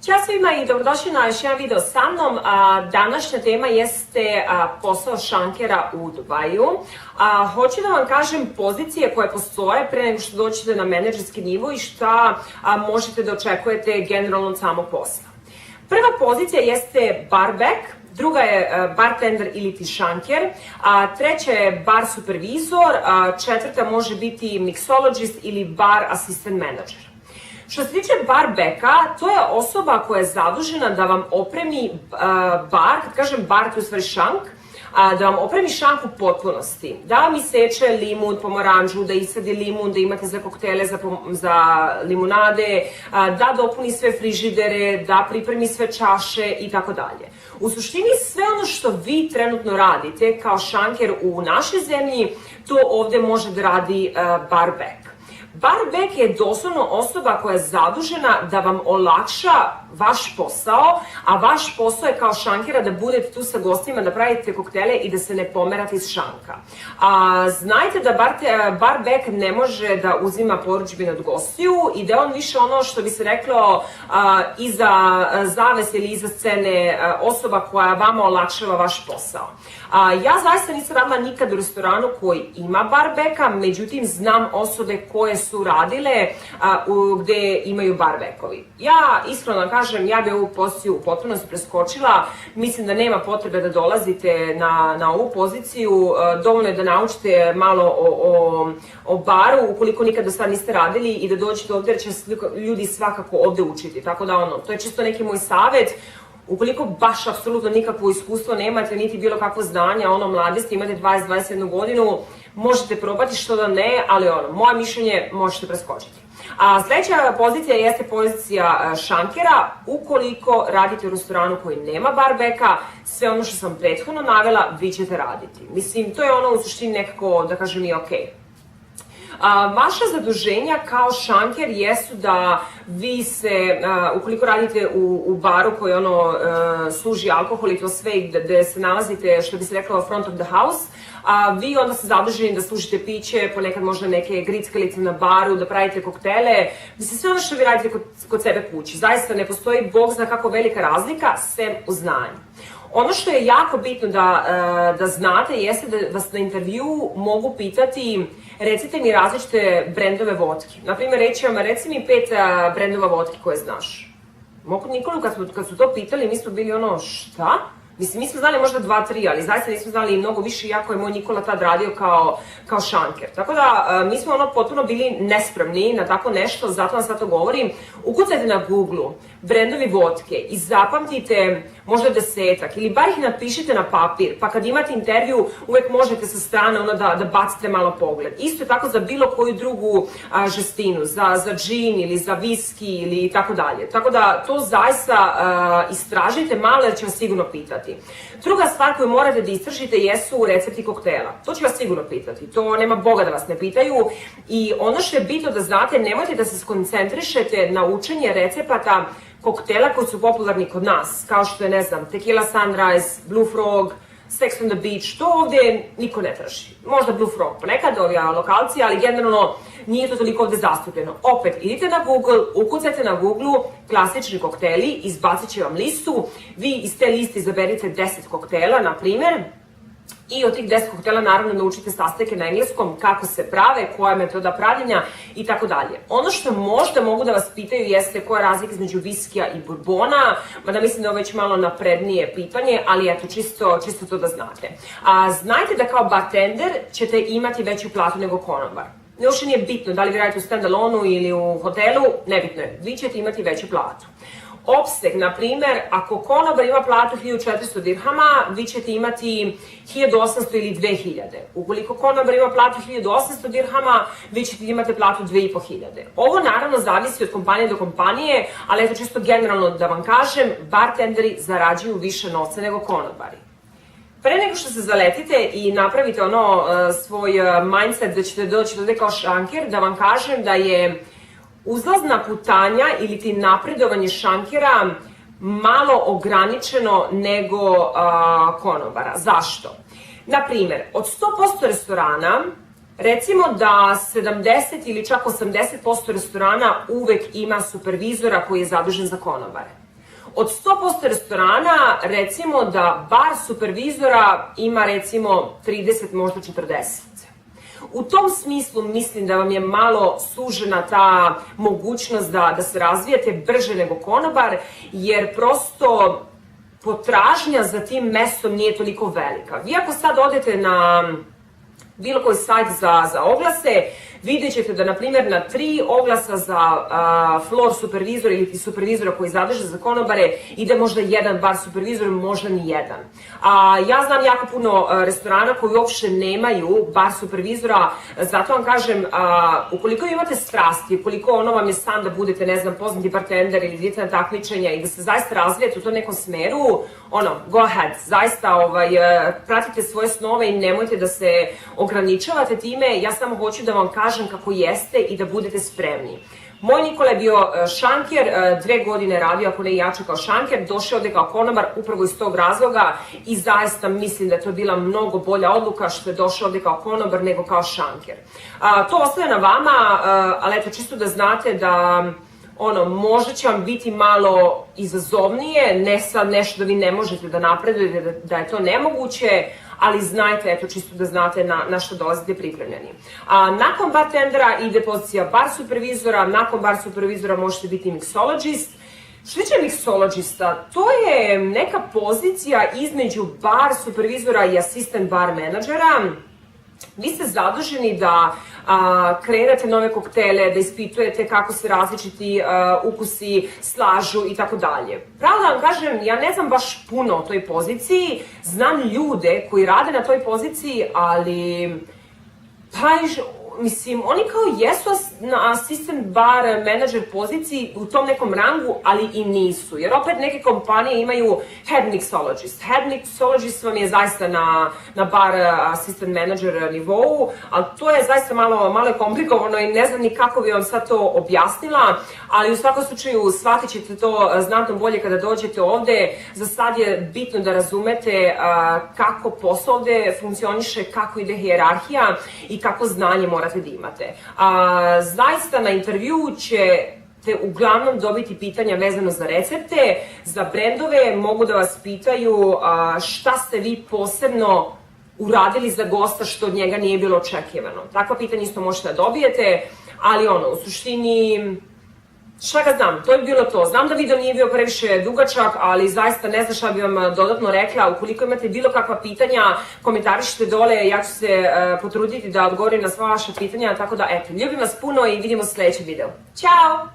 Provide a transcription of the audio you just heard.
Ćao svima i dobrodošli na još jedan video sa mnom. Današnja tema jeste posao šankera u Dubaju. Hoću da vam kažem pozicije koje postoje pre nego što dođete na menadžerski nivo i šta možete da očekujete generalno od samog posla. Prva pozicija jeste barback, druga je bartender ili ti šanker, treća je bar supervizor, četvrta može biti mixologist ili bar assistant manager. Što se tiče barbacka, to je osoba koja je zadužena da vam opremi bar, kad kažem bar, to je u stvari šank, da vam opremi šank u potpunosti, da vam iseče limun, pomoranđu, da isadi limun, da imate za koktele, za limunade, da dopuni sve frižidere, da pripremi sve čaše i tako dalje. U suštini sve ono što vi trenutno radite kao šanker u našoj zemlji, to ovde može da radi barback. Barback je doslovno osoba koja je zadužena da vam olakša vaš posao, a vaš posao je kao šankera da budete tu sa gostima, da pravite koktele i da se ne pomerate iz šanka. Znajte da barback ne može da uzima porudžbine od gostiju i da on više ono što bi se reklo iza zavese ili iza scene osoba koja vama olakšava vaš posao. Ja zaista nisam radila nikad u restoranu koji ima barbacka, međutim znam osobe koje su radile gde imaju barbackovi. Ja iskreno kažem, ja bi ovu poziciju u potpunosti preskočila, mislim da nema potrebe da dolazite na ovu poziciju, dovoljno je da naučite malo o baru, ukoliko nikad do sad niste radili i da dođete ovde jer će ljudi svakako ovde učiti, tako da to je čisto neki moj savet. Ukoliko baš apsolutno nikakvo iskustvo nemate, niti bilo kakvo znanje, mladi ste, imate 20-21 godinu, možete probati što da ne, ali moje mišljenje možete preskočiti. Sledeća pozicija jeste pozicija šankera. Ukoliko radite u restoranu koji nema barbacka, sve ono što sam prethodno navela, vi ćete raditi. Mislim, to je u suštini nekako, da kažem, i okej. Vaša zaduženja kao šanker jesu da vi se, ukoliko radite u baru koji služi alkohol i to sve gde se nalazite, što bi se rekla, front of the house, vi onda ste zaduženi da služite piće, ponekad možda neke grickalice na baru, da pravite koktele, mislim sve ono što vi radite kod sebe kući. Zaista ne postoji bog zna kako velika razlika, sem u znanju. Ono što je jako bitno da znate jeste da vas na intervju mogu pitati, recite mi različite brendove vodke. Naprimjer, reci mi 5 brendova vodke koje znaš. Mogu Nikolu, kad su to pitali, mi smo bili šta? Mislim, mi smo znali možda 2-3, ali zaista nismo znali i mnogo više, iako je moj Nikola tad radio kao šanker. Tako da, mi smo potpuno bili nespremni na tako nešto, zato vam sad to govorim. Ukucajte na Google brendovi vodke i zapamtite možda 10-ak ili bar ih napišite na papir, pa kad imate intervju uvek možete sa strane da bacite malo pogled. Isto je tako za bilo koju drugu žestinu, za džin ili za viski ili tako dalje. Tako da to zaista istražite malo jer će vas sigurno pitati. Druga stvar koju morate da istražite jesu recepti koktela. To će vas sigurno pitati, to nema boga da vas ne pitaju i ono što je bitno da znate, nemojte da se skoncentrišete na učenje recepata koktela koji su popularni kod nas, kao što je, ne znam, Tequila Sunrise, Blue Frog, Sex on the Beach, to ovde niko ne traži. Možda Blue Frog, ponekad lokalci, ali generalno nije to toliko ovde zastupljeno. Opet, idite na Google, ukucajte na Google klasični kokteli, izbacit će vam listu, vi iz te liste izaberite 10 koktela, na primer, i od tih 10 koktela naravno naučite sastojke na engleskom, kako se prave, koja je metoda pravljenja i tako dalje. Ono što možda mogu da vas pitaju jeste koja je razlika između viskija i bourbona, mada mislim da je ovo već malo naprednije pitanje, ali eto, čisto to da znate. Znajte da kao bartender ćete imati veću platu nego konobar. Uopšte nije bitno da li vi radite u stand-alone-u ili u hotelu, nebitno je, vi ćete imati veću platu. Opseg, na primer, ako konobar ima platu 1400 dirhama, vi ćete imati 1800 ili 2000. Ukoliko konobar ima platu 1800 dirhama, vi ćete imati platu 2500. Ovo naravno zavisi od kompanije do kompanije, ali eto čisto generalno da vam kažem, bartenderi zarađuju više novca nego konobari. Pre nego što se zaletite i napravite svoj mindset da ćete doći ovde kao šanker, da vam kažem da je uzlazna putanja ili ti napredovanje šankera malo ograničeno nego konobara. Zašto? Naprimer, od 100% restorana, recimo da 70 ili čak 80% restorana uvek ima supervizora koji je zadužen za konobare. Od 100% restorana, recimo da bar supervizora ima recimo 30, možda 40. U tom smislu mislim da vam je malo sužena ta mogućnost da se razvijate brže nego konobar, jer prosto potražnja za tim mestom nije toliko velika. Vi ako sad odete na bilo koji sajt za oglase, vidjet ćete da, na primjer, na 3 oglasa za floor supervizora ili supervizora koji zadrže za konobare ide možda jedan bar supervizor, možda ni jedan. Ja znam jako puno restorana koji uopšte nemaju bar supervizora, zato vam kažem, ukoliko imate strasti, ukoliko ono vam je san da budete, ne znam, poznati bartender ili idete na takmičenja i da se zaista razvijete u tom nekom smeru, go ahead, zaista pratite svoje snove i nemojte da se ograničavate time, ja samo hoću da vam kažem kako jeste i da budete spremni. Moj Nikola je bio šanker, 2 godine radio, ako ne i jače kao šanker, došao ovde kao konobar upravo iz tog razloga i zaista mislim da je to bila mnogo bolja odluka što je došao ovde kao konobar nego kao šanker. To ostaje na vama, ali eto, čisto da znate da možda će vam biti malo izazovnije, ne sad nešto da vi ne možete da napredujete, da je to nemoguće, ali znajte, eto, čisto da znate na što dolazite pripremljeni. Nakon bartendera ide pozicija bar supervizora, nakon bar supervizora možete biti mixologist. Što tiče mixologista, to je neka pozicija između bar supervizora i asistent bar menadžera. Vi ste zaduženi da kreirate nove koktele, da ispitujete kako se različiti ukusi slažu i tako dalje. Pravo da vam kažem, ja ne znam baš puno o toj poziciji, znam ljude koji rade na toj poziciji, ali mislim, oni kao jesu na assistant bar manager poziciji u tom nekom rangu, ali i nisu. Jer opet neke kompanije imaju head mixologist. Head mixologist vam je zaista na bar assistant manager nivou, ali to je zaista malo komplikovano i ne znam ni kako bi vam sad to objasnila, ali u svakom slučaju shvatit ćete to znatno bolje kada dođete ovde. Za sad je bitno da razumete kako posao ovde funkcioniše, kako ide hijerarhija i kako znanje morate da imate. Zaista na intervju ćete uglavnom dobiti pitanja vezano za recepte, za brendove, mogu da vas pitaju šta ste vi posebno uradili za gosta što od njega nije bilo očekivano. Takva pitanja isto možete da dobijete, ali u suštini, šta ga znam, to je bilo to. Znam da video nije bio previše dugačak, ali zaista ne znam šta bi vam dodatno rekla. Ukoliko imate bilo kakva pitanja, komentarišite dole, ja ću se potruditi da odgovorim na sva vaša pitanja, tako da eto, ljubim vas puno i vidimo se u sledećem videu. Ćao!